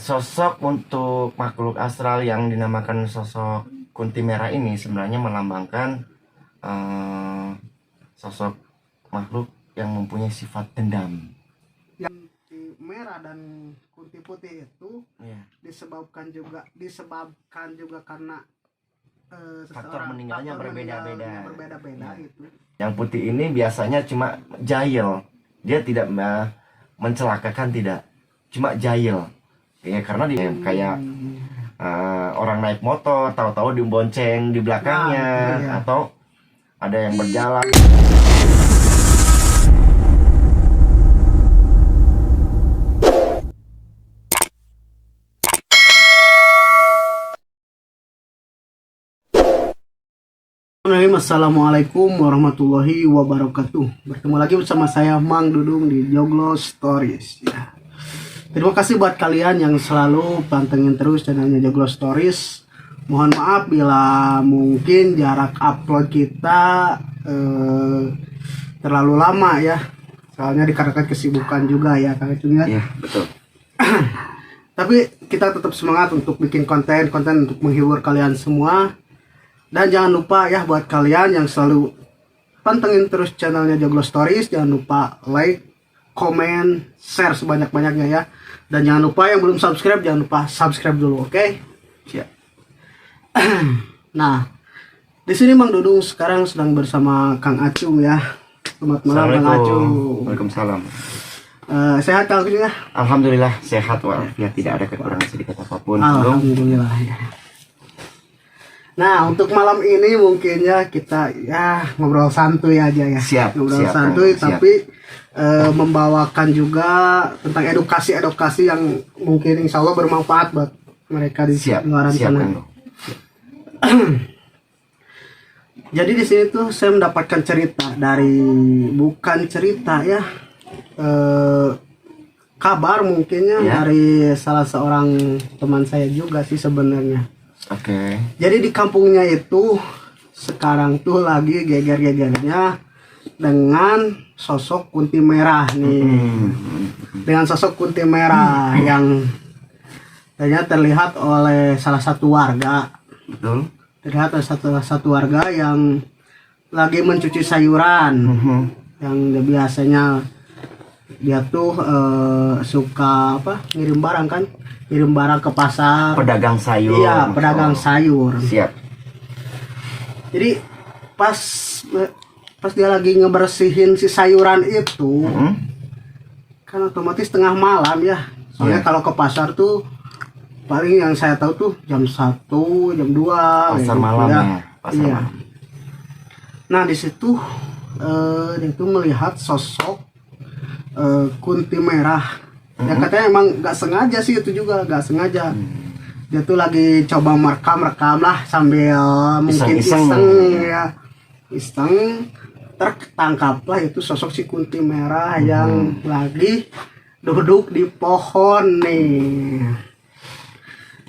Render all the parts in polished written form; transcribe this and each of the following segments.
sosok untuk makhluk astral yang dinamakan sosok kunti merah ini sebenarnya melambangkan sosok makhluk yang mempunyai sifat dendam. Yang merah dan kunti putih itu disebabkan juga karena faktor meninggalnya berbeda-beda itu. Yang putih ini biasanya cuma jahil, dia tidak mencelakakan, tidak, cuma jahil ya, karena dia kayak orang naik motor tahu-tahu dibonceng di belakangnya, atau ada yang berjalan. Assalamualaikum warahmatullahi wabarakatuh. Bertemu lagi bersama saya Mang Dudung di Joglo Stories ya. Terima kasih buat kalian yang selalu pantengin terus channelnya Joglo Stories. Mohon maaf bila mungkin jarak upload kita terlalu lama ya. Soalnya dikarenakan kesibukan juga ya Kang Icung ya. Iya, betul. Tapi kita tetap semangat untuk bikin konten untuk menghibur kalian semua. Dan jangan lupa ya buat kalian yang selalu pantengin terus channelnya Joglo Stories, jangan lupa like, komen, share sebanyak-banyaknya ya. Dan jangan lupa yang belum subscribe, jangan lupa subscribe dulu, oke? Siap. Nah, di sini Mang Dudung sekarang sedang bersama Kang Acung ya. Selamat malam Kang Acung. Waalaikumsalam. Sehat Kang Acung ya? Alhamdulillah sehat walafiat, tidak ada kekurangan sedikit apapun. Alhamdulillah ya. Nah, untuk malam ini mungkin ya kita ya ngobrol santuy aja ya. Siap, ngobrol siap, santuy siap. Tapi membawakan juga tentang edukasi yang mungkin insya Allah bermanfaat buat mereka di luar sana. Jadi di sini tuh saya mendapatkan cerita bukan cerita ya, kabar mungkinnya ya, dari salah seorang teman saya juga sih sebenarnya. Oke. Jadi di kampungnya itu sekarang tuh lagi geger-gegernya dengan sosok kunti merah nih. Dengan sosok kunti merah yang terlihat oleh salah satu warga. Betul. Terlihat oleh salah satu warga yang lagi mencuci sayuran. Yang biasanya dia tuh suka ngirim barang kan, ngirim barang ke pasar, pedagang sayur. Iya, pedagang sayur. Siap. Jadi pas dia lagi ngebersihin si sayuran itu, kan otomatis tengah malam ya. Soalnya kalau ke pasar tuh paling yang saya tahu tuh jam 1, jam 2 pasar malam ya. Pasar malam. Nah, di situ dia tuh melihat sosok kunti merah. Ya katanya emang nggak sengaja sih, itu juga nggak sengaja. Dia tuh lagi coba merekam lah sambil mungkin iseng ya, iseng. Tertangkaplah itu sosok si kunti merah yang lagi duduk di pohon nih.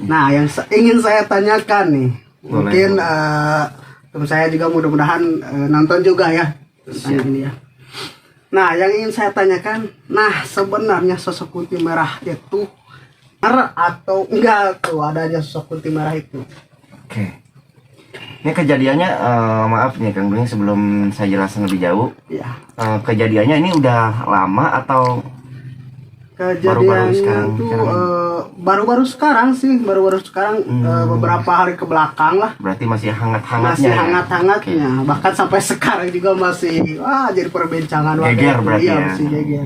Nah, yang ingin saya tanyakan nih, mungkin teman saya juga mudah-mudahan nonton juga ya tentang ini ya. Nah, yang ingin saya tanyakan, sebenarnya sosok kunti merah itu benar atau enggak tuh adanya sosok kunti merah itu? Oke. Ini kejadiannya, maaf nih Kang Dung, sebelum saya jelasin lebih jauh. Iya. Kejadiannya ini udah lama atau kejadiannya tuh baru-baru sekarang sih, beberapa hari ke belakang lah. Berarti masih hangat-hangatnya. Masih hangat-hangatnya. Okay. Bahkan sampai sekarang juga masih jadi perbincangan geger berarti ya. Masih geger.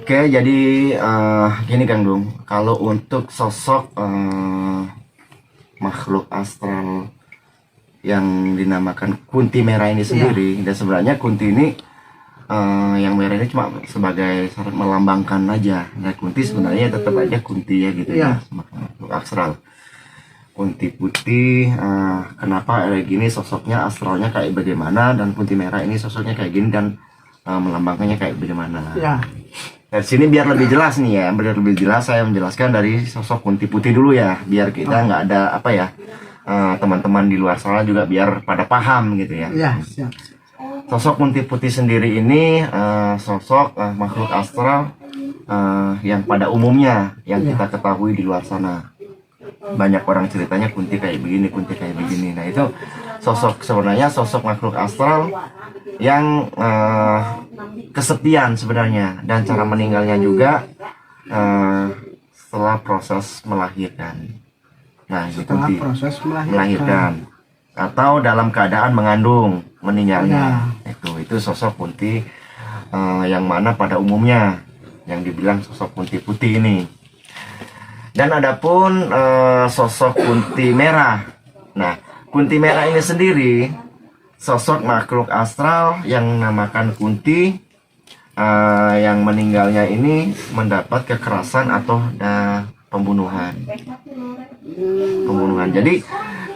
Oke, jadi gini Kang Dung, kalau untuk sosok makhluk astral yang dinamakan kunti merah ini sendiri, dan sebenarnya kunti ini yang merah ini cuma sebagai syarat melambangkan aja. Nah, kunti sebenarnya tetap aja kunti ya gitu ya, makhluk astral. Kunti putih, kenapa kayak gini sosoknya, astralnya kayak bagaimana, dan kunti merah ini sosoknya kayak gini dan melambangkannya kayak bagaimana. Ya. Dari sini biar lebih jelas nih ya, biar lebih jelas saya menjelaskan dari sosok kunti putih dulu ya, biar kita nggak ada teman-teman di luar sana juga biar pada paham gitu ya. Iya, siap. Sosok kunti putih sendiri ini sosok makhluk astral yang pada umumnya yang kita ketahui di luar sana. Banyak orang ceritanya Kunti kayak begini, Kunti kayak begini. Nah itu sebenarnya sosok makhluk astral yang kesepian sebenarnya, dan cara meninggalnya juga setelah proses melahirkan. Nah ini Setelah Kunti proses melahirkan atau dalam keadaan mengandung meninggalnya. Itu sosok Kunti yang mana pada umumnya yang dibilang sosok Kunti putih ini. Dan adapun sosok Kunti merah. Nah, Kunti merah ini sendiri sosok makhluk astral yang namakan Kunti, yang meninggalnya ini mendapat kekerasan atau pembunuhan. Jadi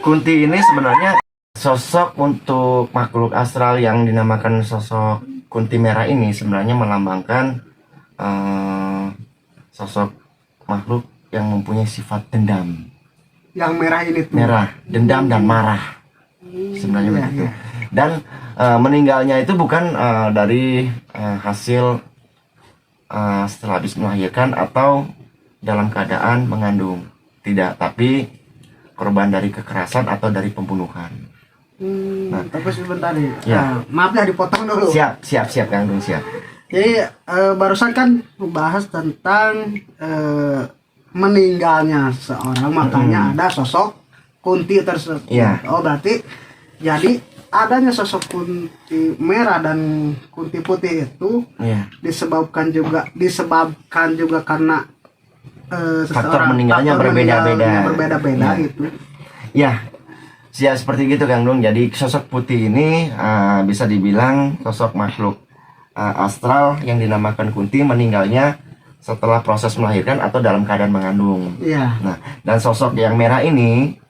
Kunti ini sebenarnya sosok untuk makhluk astral yang dinamakan sosok Kunti merah ini sebenarnya melambangkan sosok makhluk yang mempunyai sifat dendam. Yang merah ini tuh. Merah, dendam dan marah. Sebenarnya Iya, begitu. iya. Dan meninggalnya itu bukan dari hasil setelah habis melahirkan atau dalam keadaan mengandung. Tidak, tapi korban dari kekerasan atau dari pembunuhan. Nah, tapi sebentar nih. Ya. Maaf ya dipotong dulu. Siap Kang Dung, siap. Jadi barusan kan membahas tentang meninggalnya seorang, makanya ada sosok Kunti tersebut. Iya. Oh berarti jadi adanya sosok Kunti merah dan Kunti putih itu Iya. disebabkan juga karena Faktor meninggalnya berbeda-beda. gitu. Ya, seperti gitu Kang Dung. Jadi sosok putih ini bisa dibilang sosok makhluk astral yang dinamakan Kunti meninggalnya setelah proses melahirkan atau dalam keadaan mengandung. Iya. Nah, dan sosok yang merah ini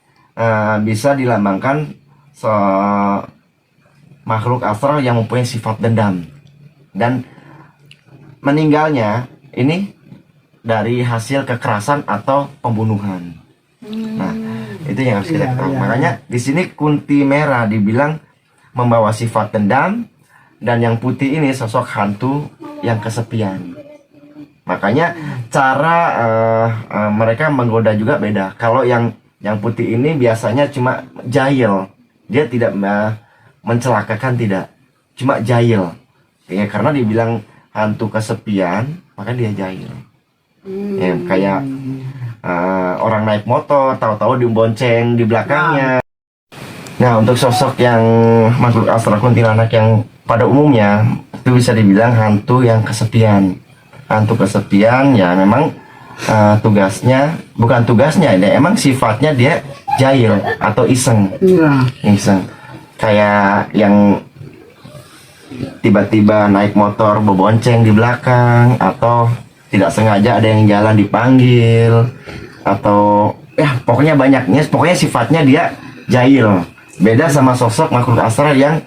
bisa dilambangkan makhluk astral yang mempunyai sifat dendam, dan meninggalnya ini dari hasil kekerasan atau pembunuhan. Nah, itu yang harus kita ketahui. Makanya di sini Kunti merah dibilang membawa sifat dendam, dan yang putih ini sosok hantu yang kesepian. Makanya cara mereka menggoda juga beda. Kalau yang putih ini biasanya cuma jahil, dia tidak mencelakakan, tidak, cuma jahil. Ya, karena dibilang hantu kesepian, maka dia jahil. Ya, kayak orang naik motor, tahu-tahu dibonceng di belakangnya. Nah, untuk sosok yang makhluk astral kuntilanak yang pada umumnya itu bisa dibilang hantu yang kesepian. Hantu kesepian ya memang bukan tugasnya, ya emang sifatnya dia jahil atau iseng. Iya. Iseng. Kayak yang tiba-tiba naik motor bebonceng di belakang, atau tidak sengaja ada yang jalan dipanggil, atau ya pokoknya banyaknya, pokoknya sifatnya dia jahil. Beda sama sosok makhluk astral yang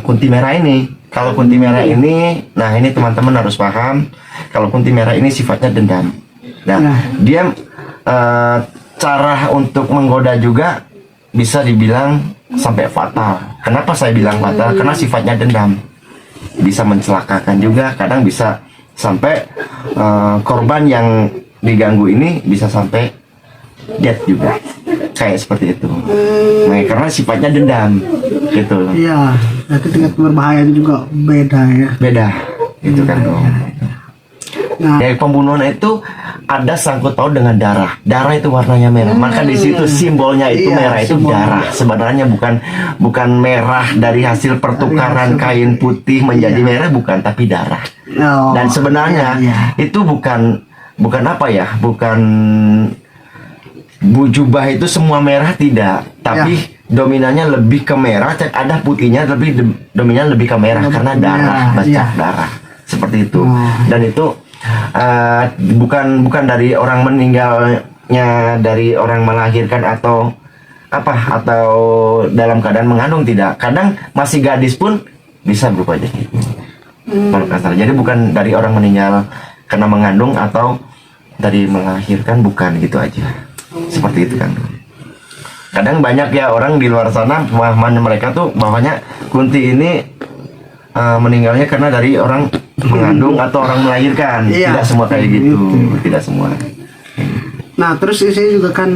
Kunti merah ini. Kalau Kunti merah ini, nah ini teman-teman harus paham, kalau Kunti merah ini sifatnya dendam. Nah, dia cara untuk menggoda juga bisa dibilang sampai fatal. Kenapa saya bilang fatal? Karena sifatnya dendam. Bisa mencelakakan juga, kadang bisa sampai korban yang diganggu ini bisa sampai death juga. Kayak seperti itu. Nah, karena sifatnya dendam gitu. Iya, jadi tingkat berbahayanya juga beda ya. Beda gitu kan. Nah, Dari pembunuhan itu ada sangkut paut dengan darah. Darah itu warnanya merah. Maka di situ simbolnya itu Iya, merah, itu simbolnya. darah. Sebenarnya bukan merah dari hasil pertukaran kain putih menjadi merah, bukan, tapi darah. oh, Dan sebenarnya iya. itu bukan apa ya? Bukan jubah itu semua merah, tidak, tapi dominannya lebih ke merah. Ada putihnya, lebih dominan lebih ke merah karena darah, bercak darah seperti itu. Dan itu bukan dari orang meninggalnya, dari orang melahirkan atau dalam keadaan mengandung, tidak. Kadang masih gadis pun bisa berubah jadi jadi bukan dari orang meninggal karena mengandung atau dari melahirkan, bukan gitu aja. Seperti itu kan. Kadang banyak ya orang di luar sana pemahaman mereka tuh bahwanya Kunti ini meninggalnya karena dari orang mengandung atau orang melahirkan. Iya. Tidak semua kayak gitu, tidak semua. Nah terus ini juga kan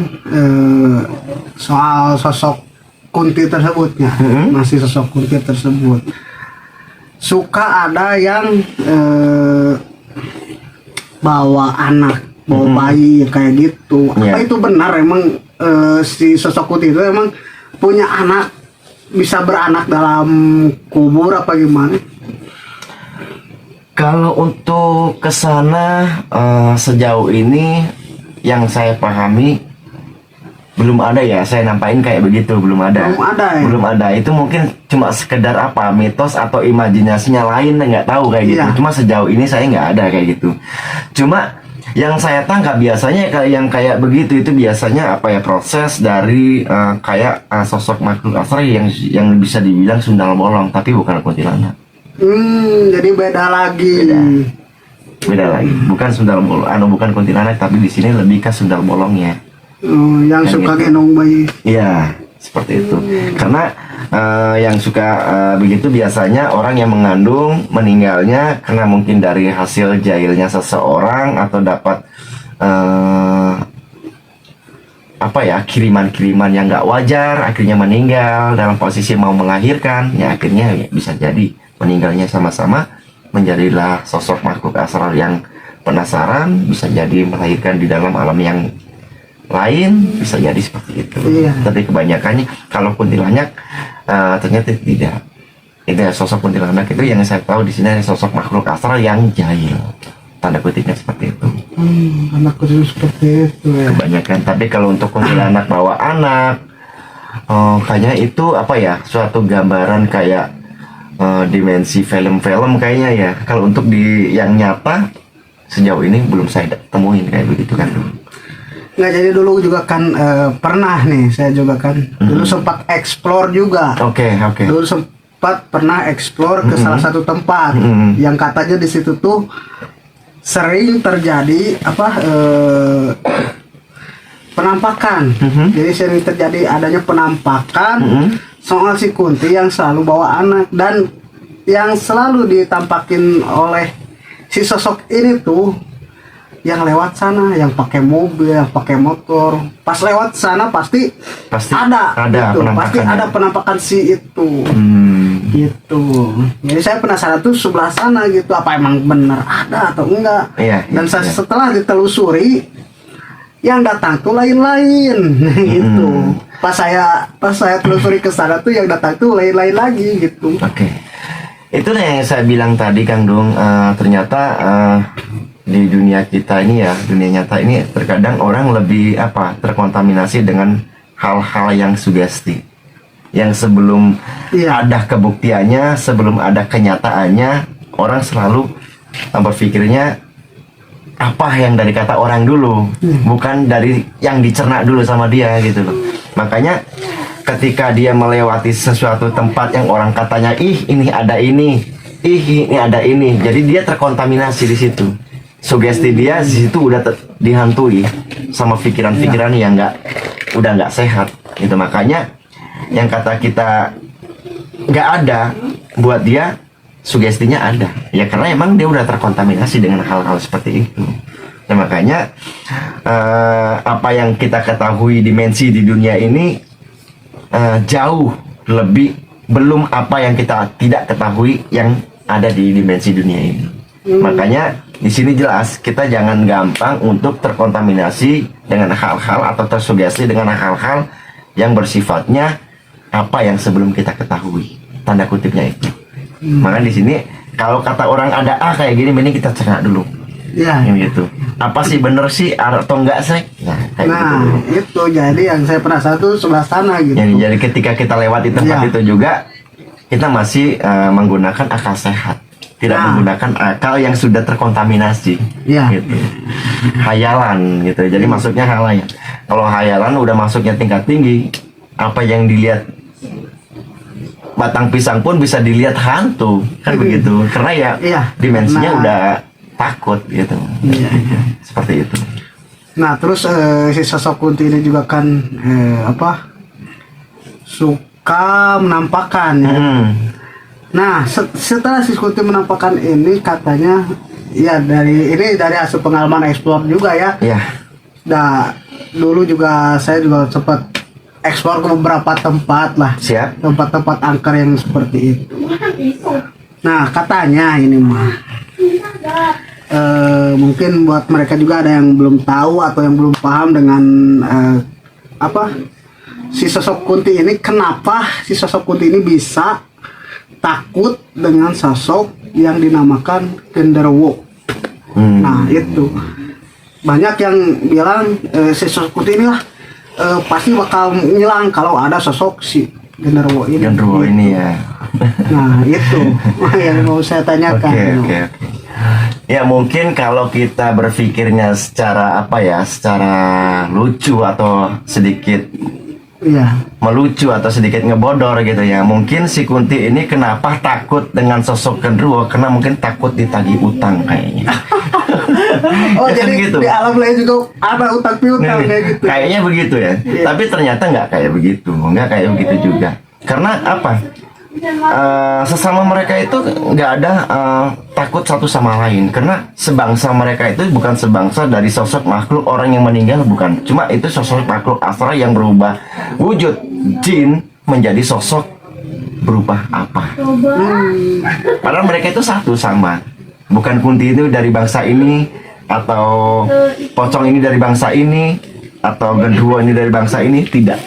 soal sosok Kunti tersebutnya, masih sosok Kunti tersebut suka ada yang bawa anak, bawa bayi kayak gitu. Apa itu benar emang si sosok Kunti itu emang punya anak, bisa beranak dalam kubur apa gimana? Kalau untuk kesana sejauh ini yang saya pahami belum ada ya, saya nampain kayak begitu, belum ada. Belum ada ya? Belum ada. Itu mungkin cuma sekedar apa, mitos atau imajinasinya lain, nggak tahu kayak gitu. Iya. Cuma sejauh ini saya nggak ada kayak gitu. Cuma yang saya tangkap biasanya yang kayak begitu itu biasanya apa ya, proses dari kayak sosok makhluk astral yang bisa dibilang sundal bolong, tapi bukan kuntilanak. Jadi beda lagi. Beda lagi, bukan sundal bolong, bukan kuntilanak, tapi di sini lebih ke sundal bolongnya. Yang suka gitu. gendong bayi. Iya, seperti itu. Karena yang suka begitu biasanya orang yang mengandung meninggalnya karena mungkin dari hasil jahilnya seseorang atau dapat apa ya, kiriman-kiriman yang nggak wajar, akhirnya meninggal dalam posisi mau melahirkan, ya akhirnya ya, bisa jadi meninggalnya sama-sama, menjadilah sosok makhluk astral yang penasaran, bisa jadi melahirkan di dalam alam yang lain, bisa jadi seperti itu. Iya. Tapi kebanyakannya kalau kuntilanak ternyata tidak. Itu ya, sosok kuntilanak itu yang saya tahu di sini sosok makhluk astral yang jahil, tanda kutipnya seperti itu. Anak kecil seperti itu ya. Kebanyakan. Tapi kalau untuk kuntilanak bawa anak, kayaknya itu apa ya, suatu gambaran kayak dimensi film-film kayaknya ya. Kalau untuk di yang nyata sejauh ini belum saya temuin kayak begitu kan. Nggak, jadi dulu juga kan pernah nih, saya juga kan dulu sempat explore juga. Oke. Dulu sempat pernah explore ke salah satu tempat yang katanya di situ tuh sering terjadi apa penampakan. Jadi sering terjadi adanya penampakan soal si Kunti yang selalu bawa anak, dan yang selalu ditampakin oleh si sosok ini tuh yang lewat sana, yang pakai mobil, yang pakai motor, pas lewat sana pasti ada gitu. Pasti ada penampakan si itu. Gitu. Jadi saya penasaran tuh sebelah sana gitu, apa emang benar ada atau enggak. Iya, Dan iya. setelah ditelusuri, yang datang tuh lain-lain gitu. Pas saya telusuri ke sana tuh yang datang tuh lain-lain lagi gitu. Oke. Itulah yang saya bilang tadi Kang Dung, ternyata di dunia kita ini ya, dunia nyata ini terkadang orang lebih terkontaminasi dengan hal-hal yang sugesti, yang sebelum ada kebuktiannya, sebelum ada kenyataannya, orang selalu berpikirnya apa yang dari kata orang dulu, bukan dari yang dicerna dulu sama dia gitu loh. Makanya ketika dia melewati sesuatu tempat yang orang katanya ini ada ini ada ini, jadi dia terkontaminasi di situ. Sugesti dia di situ udah dihantui sama pikiran-pikiran yang udah nggak sehat gitu. Makanya yang kata kita nggak ada, buat dia sugestinya ada ya, karena emang dia udah terkontaminasi dengan hal-hal seperti itu. Nah, makanya apa yang kita ketahui dimensi di dunia ini jauh lebih belum apa yang kita tidak ketahui yang ada di dimensi dunia ini. Makanya di sini jelas kita jangan gampang untuk terkontaminasi dengan hal-hal atau tersugesti dengan hal-hal yang bersifatnya apa yang sebelum kita ketahui, tanda kutipnya itu. Maka di sini kalau kata orang ada kayak gini, mending kita cerna dulu. Iya. Gitu. Apa sih bener sih atau enggak sih? Nah, kayak gitu dulu. Itu jadi yang saya penasaran tuh sebelah sana gitu. Jadi ketika kita lewati tempat itu juga kita masih menggunakan akal sehat, tidak menggunakan akal yang sudah terkontaminasi. Gitu. Hayalan gitu. Jadi masuknya hayalan. Kalau hayalan udah masuknya tingkat tinggi, apa yang dilihat batang pisang pun bisa dilihat hantu kan begitu, karena dimensinya udah takut gitu. Seperti itu. Nah terus si sosok Kunti ini juga kan suka menampakkan ya. Nah, setelah si Kunti menampakkan ini, katanya ya dari hasil pengalaman eksplor juga ya. Iya. Nah, dulu juga saya juga sempat eksplor ke beberapa tempat lah, Siap. tempat-tempat angker yang seperti itu. Nah, katanya ini mah mungkin buat mereka juga ada yang belum tahu atau yang belum paham dengan apa si sosok Kunti ini, kenapa si sosok Kunti ini bisa takut dengan sosok yang dinamakan genderuwo. Nah, itu banyak yang bilang si sosok Kunti inilah pasti bakal ngilang kalau ada sosok si genderuwo ini. Genderuwo ini ya. Nah, itu yang mau saya tanyakan. Oke. Ya mungkin kalau kita berpikirnya secara apa ya, secara lucu atau sedikit Iya. melucu atau sedikit ngebodor gitu ya. Mungkin si Kunti ini kenapa takut dengan sosok genderuwo? Karena mungkin takut ditagih utang kayaknya. Oh, Ya kan jadi gitu. di alam lain juga ada utang piutang Nih, kayak gitu. kayaknya begitu ya. Iya. Tapi ternyata nggak kayak begitu, nggak kayak begitu juga. Karena apa? Sesama mereka itu nggak ada takut satu sama lain. Karena sebangsa mereka itu bukan sebangsa dari sosok makhluk orang yang meninggal, bukan. Cuma itu sosok makhluk astral yang berubah wujud jin menjadi sosok berubah apa. Padahal mereka itu satu sama. Bukan Kunti itu dari bangsa ini, atau pocong ini dari bangsa ini, atau genderuwo ini dari bangsa ini, tidak.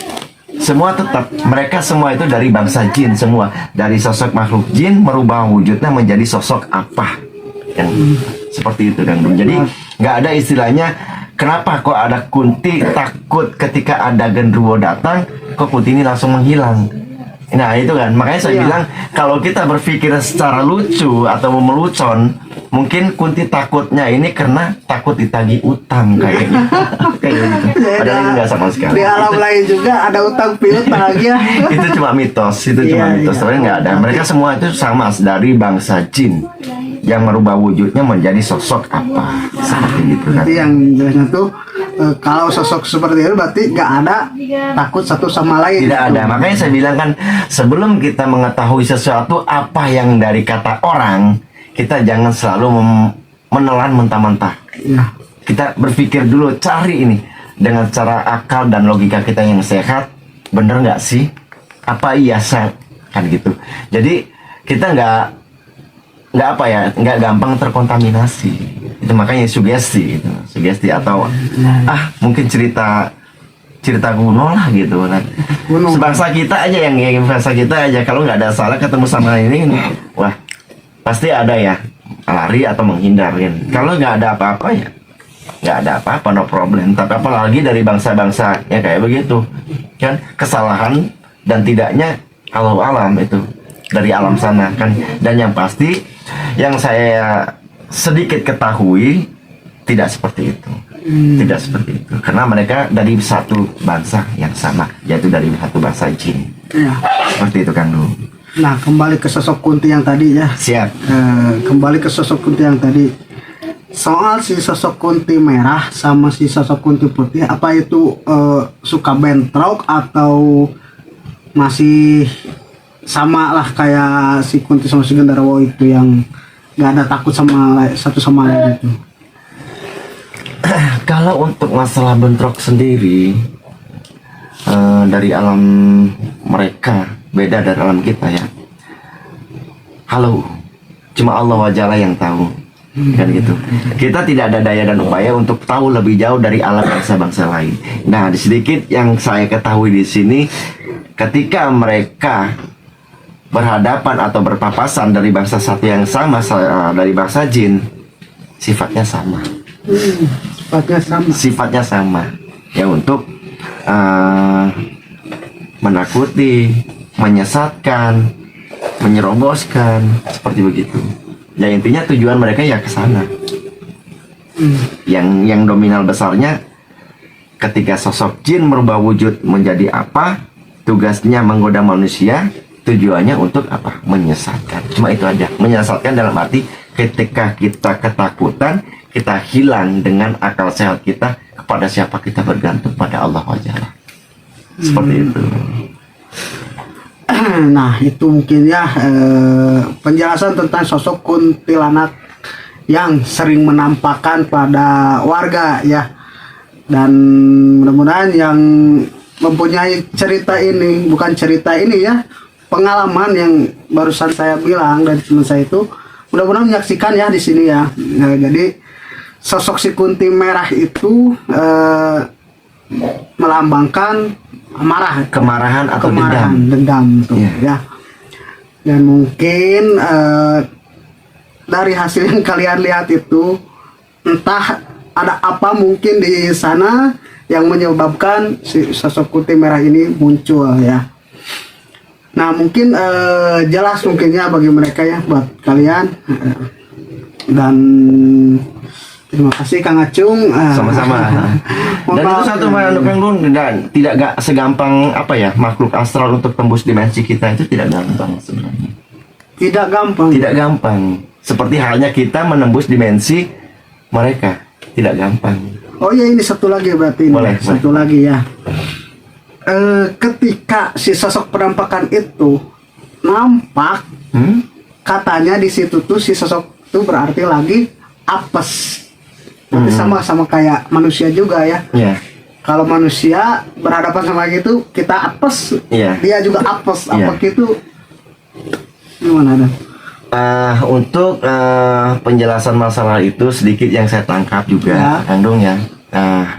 Semua tetap, mereka semua itu dari bangsa jin semua. Dari sosok makhluk jin merubah wujudnya menjadi sosok apa. Yang seperti itu kan. Jadi nggak ada istilahnya kenapa kok ada Kunti takut ketika ada genderuwo datang, kok Kunti ini langsung menghilang. Nah itu kan, makanya saya Iya. bilang kalau kita berpikir secara lucu atau melucon, mungkin Kunti takutnya ini karena takut ditagih utang kayaknya. Kayak gitu. Padahal itu nggak sama sekali. Di alam lain juga ada utang piutang ya. Itu cuma mitos, itu cuma Iya, mitos. iya. Tapi nggak ada. Mereka semua itu sama dari bangsa jin yang merubah wujudnya menjadi sosok apa, seperti itu kan. Jadi yang jelasnya tuh kalau sosok seperti itu berarti nggak ada takut satu sama lain. Tidak ada. Makanya saya bilang kan, sebelum kita mengetahui sesuatu apa yang dari kata orang, kita jangan selalu menelan mentah-mentah. Ya. Kita berpikir dulu, cari ini dengan cara akal dan logika kita yang sehat. Bener nggak sih? Apa iya sah? Kan gitu. Jadi kita nggak apa ya, nggak gampang terkontaminasi. Itu makanya sugesti gitu. Sugesti atau mungkin cerita kuno lah gitu. Nah, Kuno. sebangsa kita aja yang bangsa kita aja, kalau nggak ada salah ketemu sama ini, wah pasti ada ya lari atau menghindar kan. Kalau nggak ada apa-apa ya nggak ada apa-apa, no problem. Tapi apalagi dari bangsa-bangsa ya kayak begitu kan, kesalahan dan tidaknya Allah alam itu dari alam sana kan. Dan yang pasti yang saya sedikit ketahui tidak seperti itu. Tidak seperti itu, karena mereka dari satu bangsa yang sama, yaitu dari satu bangsa jin. Ya. Seperti itu kan, Lu. Nah, kembali ke sosok Kunti yang tadi ya. Siap. Kembali ke sosok Kunti yang tadi. Soal si sosok Kunti merah sama si sosok Kunti putih, apa itu suka bentrok atau masih sama lah kayak si Kunti sama si Genderuwo itu yang nggak ada takut sama satu sama lain itu? Kalau untuk masalah bentrok sendiri, dari alam mereka beda dari alam kita ya. Halo, cuma Allah wajalah yang tahu, kan gitu. Kita tidak ada daya dan upaya untuk tahu lebih jauh dari alam bangsa-bangsa lain. Nah, sedikit yang saya ketahui di sini, ketika mereka berhadapan atau berpapasan dari bangsa satu yang sama, dari bangsa jin, sifatnya sama. Sifatnya sama. Sifatnya sama ya, untuk menakuti, menyesatkan, menyeroboskan, seperti begitu. Ya intinya tujuan mereka ya ke sana. Yang dominal besarnya ketika sosok jin merubah wujud menjadi apa, tugasnya menggoda manusia, tujuannya untuk apa? Menyesatkan. Cuma itu aja. Menyesatkan dalam arti ketika kita ketakutan, kita hilang dengan akal sehat kita, kepada siapa kita bergantung, pada Allah wajalla. Seperti itu. Nah, itu mungkin ya penjelasan tentang sosok kuntilanak yang sering menampakkan pada warga ya. Dan mudah-mudahan yang mempunyai cerita ini, bukan cerita ini ya, pengalaman yang barusan saya bilang dari teman saya itu, mudah-mudahan menyaksikan ya di sini ya. Nah, jadi sosok si Kunti Merah itu melambangkan amarah, Kemarahan atau dendam tuh, Iya. ya. Dan mungkin dari hasil yang kalian lihat itu, entah ada apa mungkin di sana yang menyebabkan si sosok Kunti Merah ini muncul ya. Nah, mungkin jelas mungkinnya bagi mereka ya, buat kalian. Dan terima kasih Kang Acung. Sama-sama. Dan itu satu hal Kang Dun, tidak gak segampang apa ya, makhluk astral untuk tembus dimensi kita itu tidak gampang sebenarnya. Tidak gampang. Tidak gampang. Seperti halnya kita menembus dimensi mereka, tidak gampang. Oh ya, ini satu lagi berarti ini. Boleh, Satu lagi ya. Ketika si sosok penampakan itu nampak, katanya di situ tuh si sosok itu berarti lagi apes. Nanti sama-sama kayak manusia juga ya. Iya. Kalau manusia berhadapan sama gitu, kita apes, Iya. dia juga apes. Iya. Apa gitu? Gimana ada? Untuk penjelasan masalah itu sedikit yang saya tangkap juga, Ya. Kang Dong ya.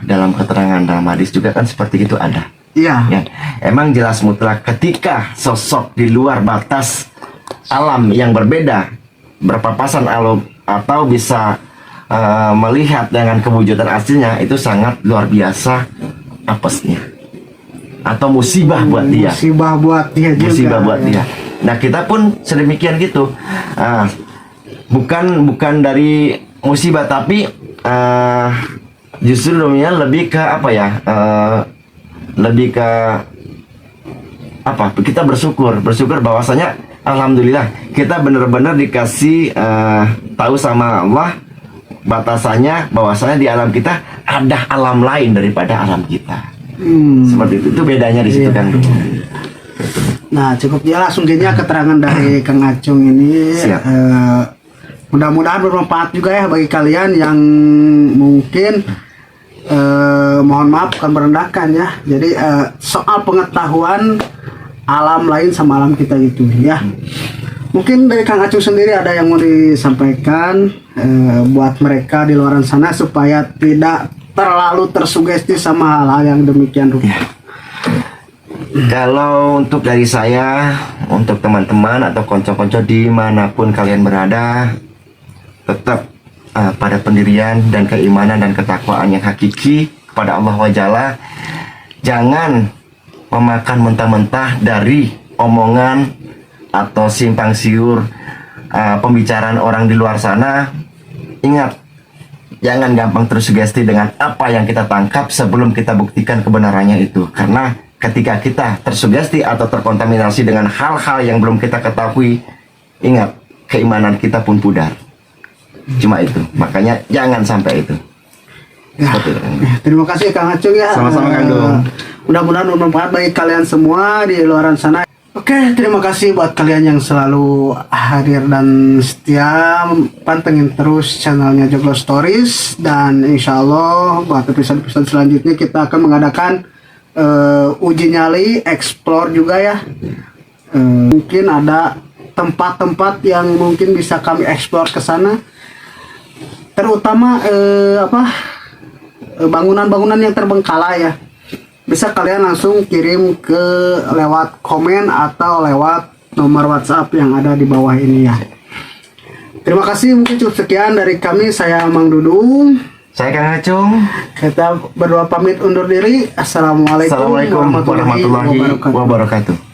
Dalam keterangan dalam hadis juga kan seperti itu ada. Iya. Ya, emang jelas mutlak ketika sosok di luar batas alam yang berbeda berpapasan alam atau bisa melihat dengan kewujudan aslinya, itu sangat luar biasa apesnya atau musibah buat dia. Musibah buat dia juga. Musibah buat ya. dia. Nah, kita pun sedemikian gitu. Bukan dari musibah, tapi justru dunia lebih ke apa ya? Lebih ke apa? Kita bersyukur bahwasanya alhamdulillah kita benar-benar dikasih tahu sama Allah batasannya, bahwasanya di alam kita ada alam lain daripada alam kita. Seperti itu bedanya di situ Iya. kan. Nah, cukup jelas mungkinnya keterangan dari Kang Acung ini. Siap. Mudah-mudahan bermanfaat juga ya bagi kalian yang mungkin mohon maaf bukan merendahkan ya. Jadi soal pengetahuan alam lain sama alam kita itu ya. Mungkin dari Kang Acung sendiri ada yang mau disampaikan buat mereka di luar sana supaya tidak terlalu tersugesti sama hal-hal yang demikian rupa. Kalau untuk dari saya, untuk teman-teman atau konco-konco dimanapun kalian berada, tetap pada pendirian dan keimanan dan ketakwaan yang hakiki kepada Allah Wajalla. Jangan memakan mentah-mentah dari omongan atau simpang siur pembicaraan orang di luar sana. Ingat, jangan gampang tersugesti dengan apa yang kita tangkap sebelum kita buktikan kebenarannya itu. Karena ketika kita tersugesti atau terkontaminasi dengan hal-hal yang belum kita ketahui, ingat, keimanan kita pun pudar. Cuma itu, makanya jangan sampai itu. Ya, Seperti itu. terima kasih Kang Acung ya. Sama-sama, Kang Dung. Mudah-mudahan bermanfaat bagi kalian semua di luar sana. Oke, terima kasih buat kalian yang selalu hadir dan setia pantengin terus channelnya Joglo Stories. Dan insya Allah buat episode-episode selanjutnya kita akan mengadakan uji nyali, explore juga ya. Mungkin ada tempat-tempat yang mungkin bisa kami explore ke sana. Terutama bangunan-bangunan yang terbengkalai ya. Bisa kalian langsung kirim ke lewat komen atau lewat nomor WhatsApp yang ada di bawah ini ya. Terima kasih, mungkin cukup sekian dari kami. Saya Mang Dudung. Saya Kang Acung. Kita berdua pamit undur diri. Assalamualaikum Assalamualaikum warahmatullahi wabarakatuh.